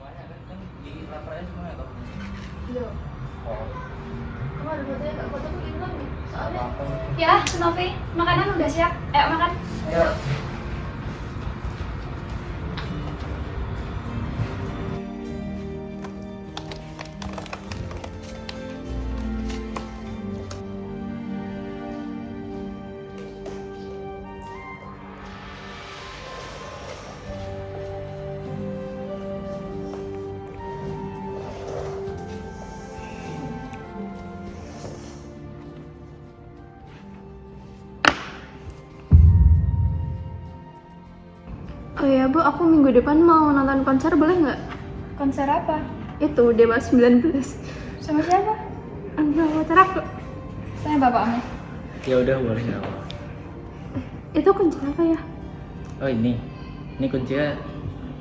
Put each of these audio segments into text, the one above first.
semuanya kan di laporannya semuanya toh. Loh, Oh, kamu ada fotonya nggak? Fotoku hilang nih. Soalnya. apa? Ya, Novi, makanan udah siap. Ayo makan. Ya. Oh ya Bu, aku minggu depan mau nonton konser, boleh nggak? Konser apa? Itu Dewa 19. Sama siapa? Enggak, pacar aku. Sama bapakmu. Ya udah boleh nggak apa. Itu kunci apa ya? Oh ini kuncinya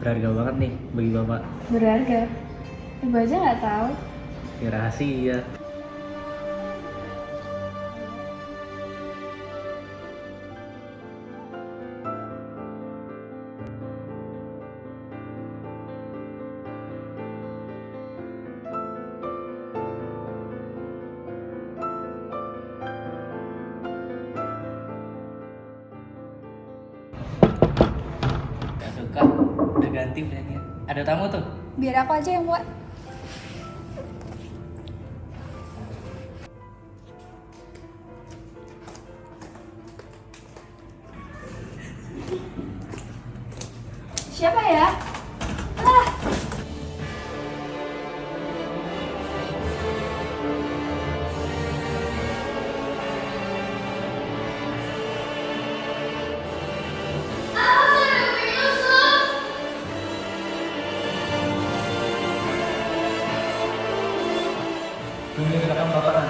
berharga banget nih bagi bapak. Berharga. Ibu aja nggak tahu. Ya rahasia. Gak suka, udah ganti brandnya. Ada tamu tuh. Biar aku aja yang buat. Siapa ya? Ah. Tunggu rekam bapak kan.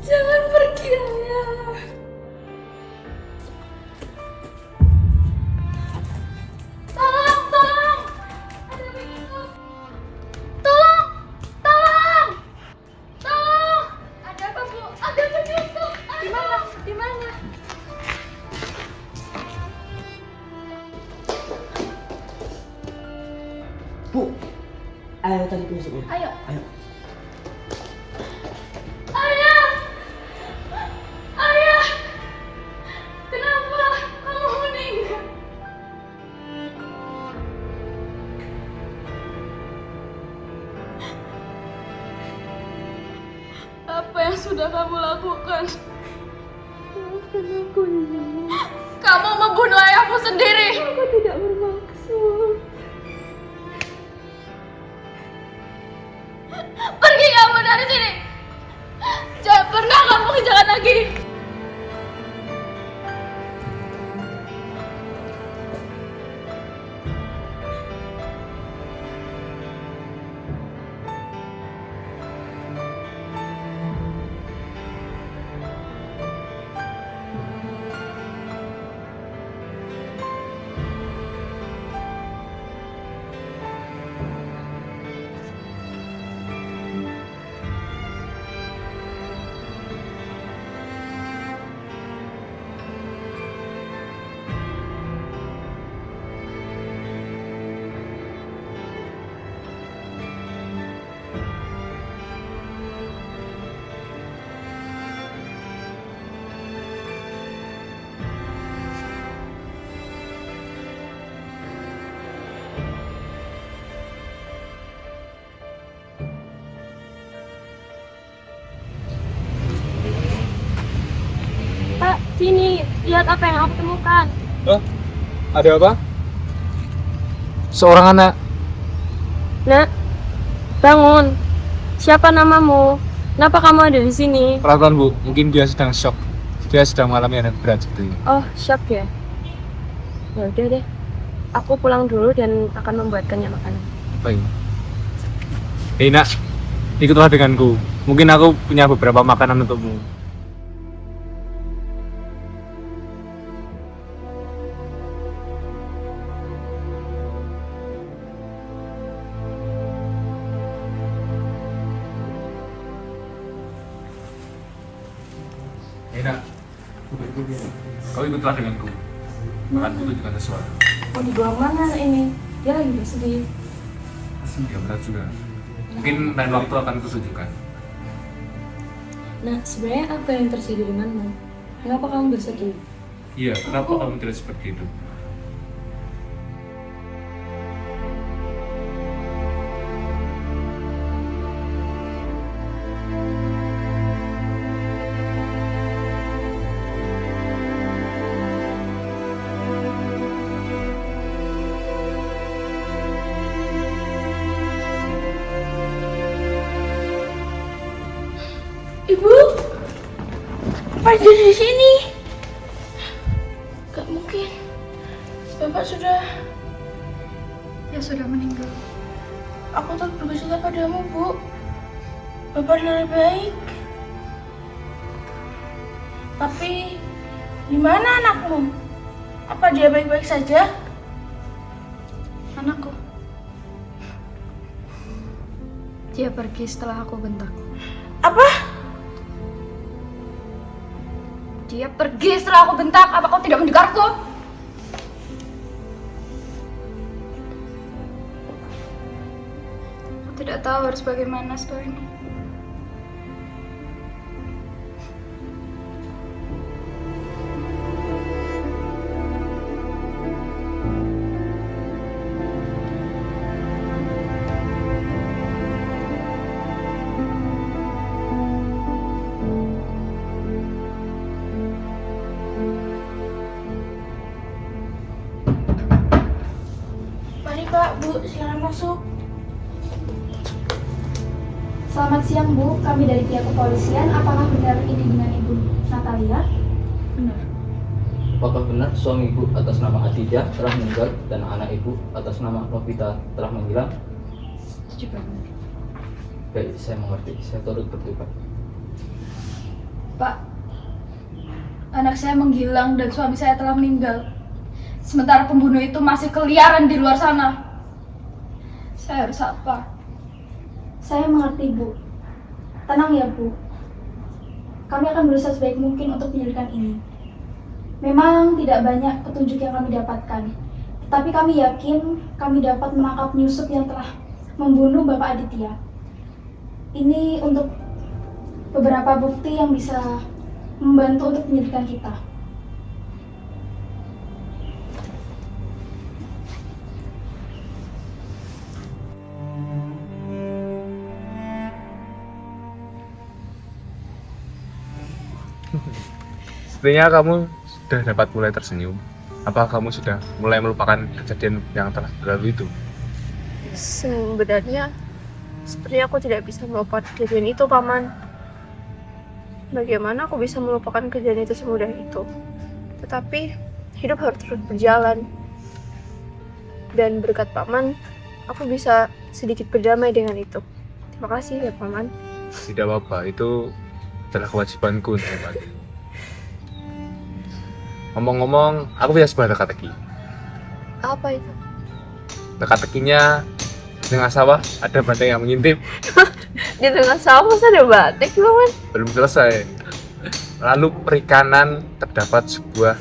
Jangan pergi, Ayah. Tolong, tolong. Ada penyusup. Tolong, tolong. Tolong. Ada apa, Bu? Ada penyusup. Di mana? Di mana? Bu, ayo tadi penyusupnya. Ayo. Ayo. Ayah. Ayah. Kenapa kamu meninggal? Apa yang sudah kamu lakukan? Maafkan aku, Ibu. Kamu membunuh ayahmu sendiri. Aku tidak bermaksud. Pergi kamu dari sini. Jangan pernah kamu ke jalan lagi. Pak, sini. Lihat apa yang aku temukan. Hah? Ada apa? Seorang anak. Nak, bangun. Siapa namamu? Kenapa kamu ada di sini? Pelan-pelan Bu, mungkin dia sedang shock. Dia sedang mengalami anak berat seperti ini. Oh, shock ya? Ya udah deh. Aku pulang dulu dan akan membuatkannya makanan. Baik. Nak, ikutlah denganku. Mungkin aku punya beberapa makanan untukmu. Nak, kau ikutlah denganku. Akan kutunjukkan sesuatu. Mau dibawa mana ini? Dia lagi bersedih. Ya berat juga. Mungkin lain waktu akan kutunjukkan. Nah, sebenarnya apa yang terjadi denganmu? Kenapa kamu bersedih? Iya, kenapa kamu tidak seperti itu? Ibu, apa jadi di sini? Gak mungkin. Bapak sudah meninggal. Aku tak berkata padamu, Bu. Bapak adalah baik. Tapi di mana anakmu? Apa dia baik-baik saja? Anakku. Dia pergi setelah aku bentak. Apa? Dia pergi setelah aku bentak. Apa kau tidak mendengarku? Aku tidak tahu harus bagaimana setelah ini. Mari Pak, Bu, silakan masuk. Selamat siang Bu, kami dari pihak kepolisian. Apakah benar ini dengan Ibu Natalia? Benar. Apakah benar suami ibu atas nama Aditya telah meninggal dan anak ibu atas nama Novita telah menghilang? Juga benar. Baik, saya mengerti. Saya turut berduka. Pak, anak saya menghilang dan suami saya telah meninggal. Sementara pembunuh itu masih keliaran di luar sana. Saya harus apa? Saya mengerti Bu. Tenang ya Bu. Kami akan berusaha sebaik mungkin untuk penyelidikan ini. Memang tidak banyak petunjuk yang kami dapatkan. Tetapi kami yakin kami dapat menangkap penyusup yang telah membunuh Bapak Aditya. Ini untuk beberapa bukti yang bisa membantu untuk penyelidikan kita. Sepertinya kamu sudah dapat mulai tersenyum. Apa kamu sudah mulai melupakan kejadian yang telah berlalu itu? Sebenarnya, sepertinya aku tidak bisa melupakan kejadian itu, Paman. Bagaimana aku bisa melupakan kejadian itu semudah itu? Tetapi, hidup harus terus berjalan. Dan berkat Paman, aku bisa sedikit berdamai dengan itu. Terima kasih ya, Paman. Tidak apa-apa, itu adalah kewajibanku untuk membantu. Ngomong-ngomong, aku punya sebuah teka-teki. Apa itu? Teka-tekinya di tengah sawah ada banteng yang mengintip. Di tengah sawah masa ada batik, Paman? Belum selesai. Lalu perikanan terdapat sebuah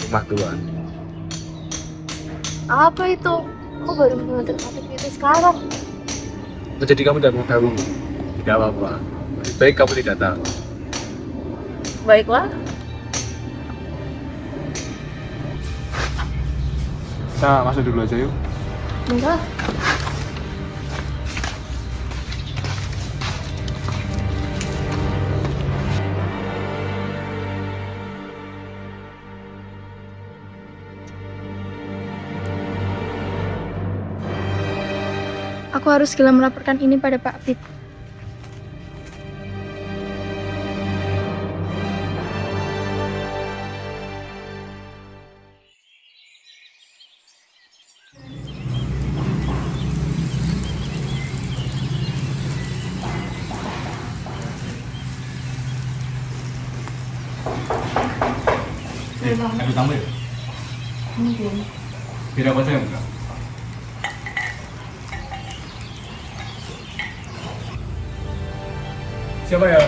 rumah tua. Apa itu? Aku baru mengenal batik itu sekarang. Jadi kamu tidak tahu. Tidak apa-apa. Lebih baik kamu tidak tahu. Baiklah. Kita masuk dulu aja yuk. Enggak. Aku harus segera melaporkan ini pada Pak Fit. Aduh tambah ya? Mungkin. Beda apa yang enggak? Siapa ya?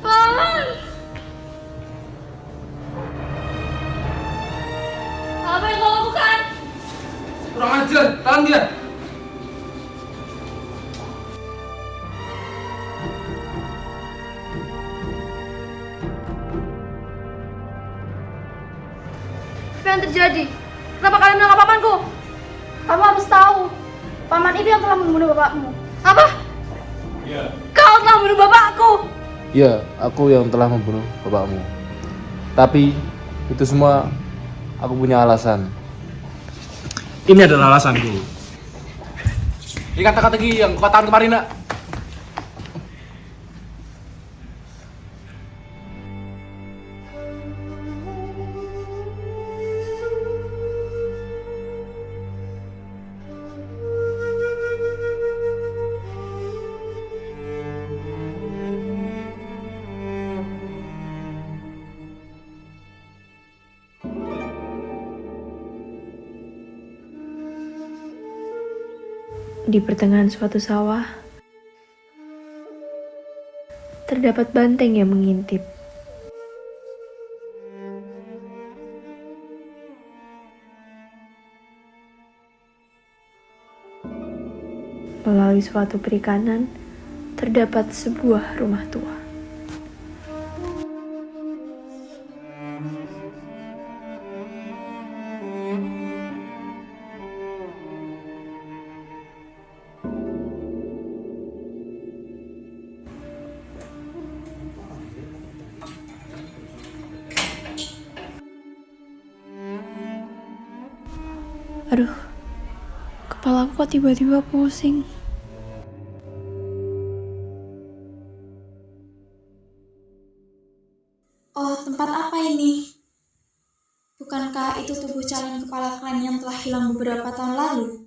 Paman! Apa yang kau lakukan? Kurang ajar, tahan dia. Apa yang terjadi? Kenapa kalian menangkap pamanku? Kamu harus tahu, paman itu yang telah membunuh bapakmu. Apa? Iya. Kau telah membunuh bapakku! Ya, aku yang telah membunuh bapakmu. Tapi itu semua aku punya alasan. Ini adalah alasanku. Ini kata-kata yang kukatakan kemarin, nak. Di pertengahan suatu sawah, terdapat banteng yang mengintip. Melalui suatu perikanan, terdapat sebuah rumah tua. Aduh, kepalaku kok tiba-tiba pusing. Oh, tempat apa ini? Bukankah itu tubuh calon kepala klan yang telah hilang beberapa tahun lalu?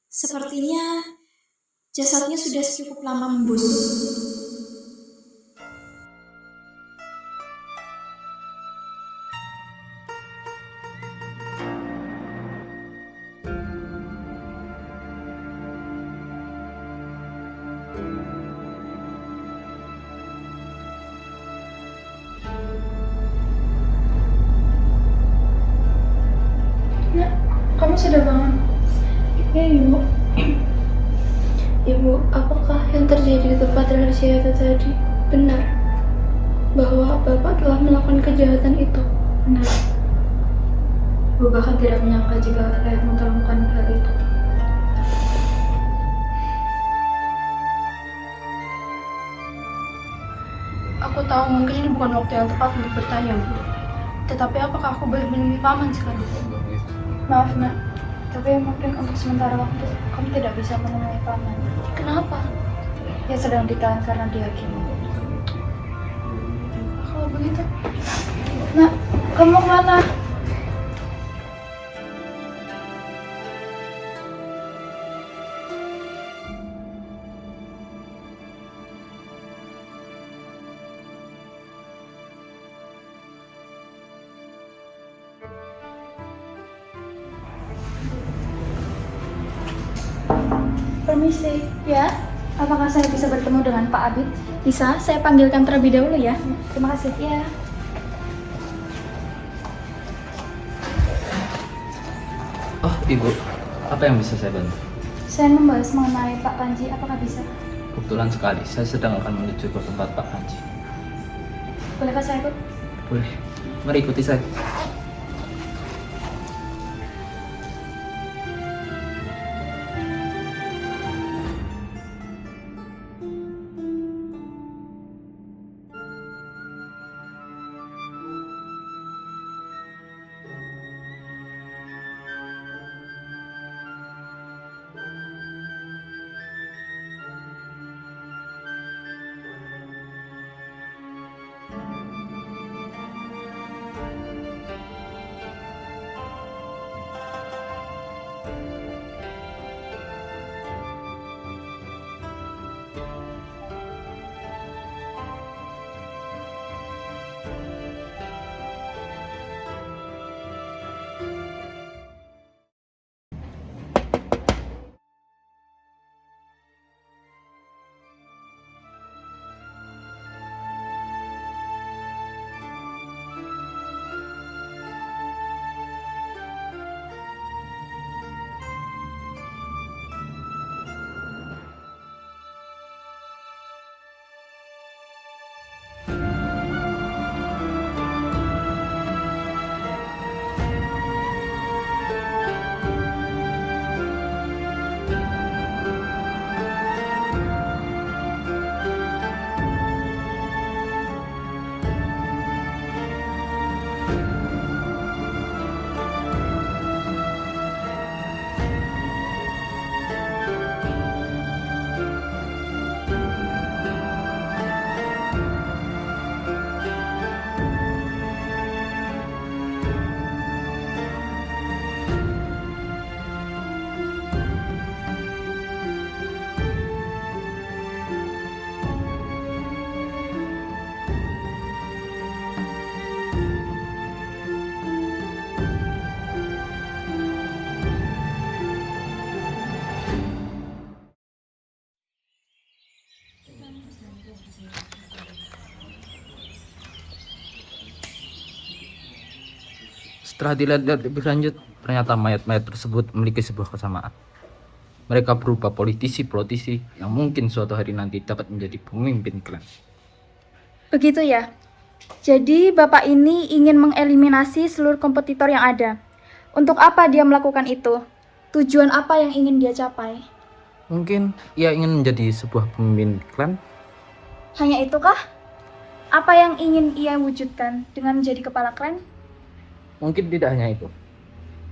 Sepertinya jasadnya sudah cukup lama membusuk. Nak, kamu sudah bangun? Ya, Ibu. Ibu, apakah yang terjadi di tempat rahasia itu tadi benar? Bahwa Bapak telah melakukan kejahatan itu? Benar. Ibu bahkan tidak menyangka jika ayahmu telah melakukan hal itu. Aku tahu mungkin ini bukan waktu yang tepat untuk bertanya, Bu. Tetapi apakah aku boleh menemui paman sekarang? Maaf, Nak. Tapi mungkin untuk sementara waktu kamu tidak bisa menemui paman. Kenapa? Dia sedang ditahan karena dihakimi. Kalau begitu, Nak, kamu mau kemana? Permisi, ya. Apakah saya bisa bertemu dengan Pak Abid? Bisa, saya panggilkan terlebih dahulu ya. Terima kasih. Ya. Oh, Ibu, apa yang bisa saya bantu? Saya membahas mengenai Pak Panji, apakah bisa? Kebetulan sekali, saya sedang akan menuju ke tempat Pak Panji. Bolehkah saya ikut? Boleh, mari ikuti saya. Setelah dilihat lebih lanjut, ternyata mayat-mayat tersebut memiliki sebuah kesamaan. Mereka berupa politisi yang mungkin suatu hari nanti dapat menjadi pemimpin klan. Begitu ya. Jadi Bapak ini ingin mengeliminasi seluruh kompetitor yang ada. Untuk apa dia melakukan itu? Tujuan apa yang ingin dia capai? Mungkin ia ingin menjadi sebuah pemimpin klan. Hanya itukah? Apa yang ingin ia wujudkan dengan menjadi kepala klan? Mungkin tidak hanya itu.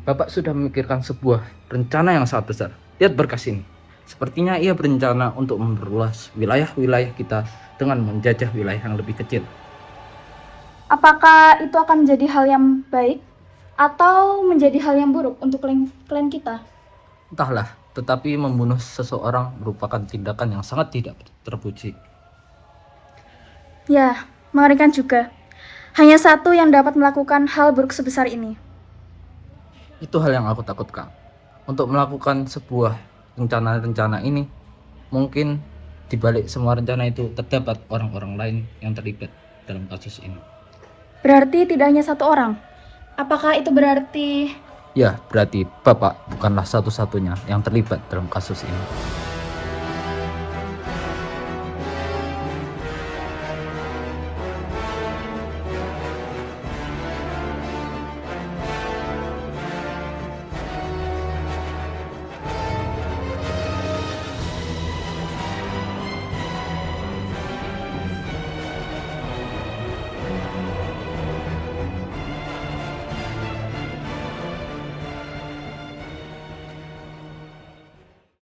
Bapak sudah memikirkan sebuah rencana yang sangat besar. Lihat berkas ini. Sepertinya ia berencana untuk memperluas wilayah-wilayah kita dengan menjajah wilayah yang lebih kecil. Apakah itu akan menjadi hal yang baik atau menjadi hal yang buruk untuk klan kita? Entahlah, tetapi membunuh seseorang merupakan tindakan yang sangat tidak terpuji. Ya, mengerikan juga. Hanya satu yang dapat melakukan hal buruk sebesar ini. Itu hal yang aku takutkan. Untuk melakukan sebuah rencana-rencana ini, mungkin di balik semua rencana itu terdapat orang-orang lain yang terlibat dalam kasus ini. Berarti tidak hanya satu orang. Apakah itu berarti Ya, berarti Bapak bukanlah satu-satunya yang terlibat dalam kasus ini.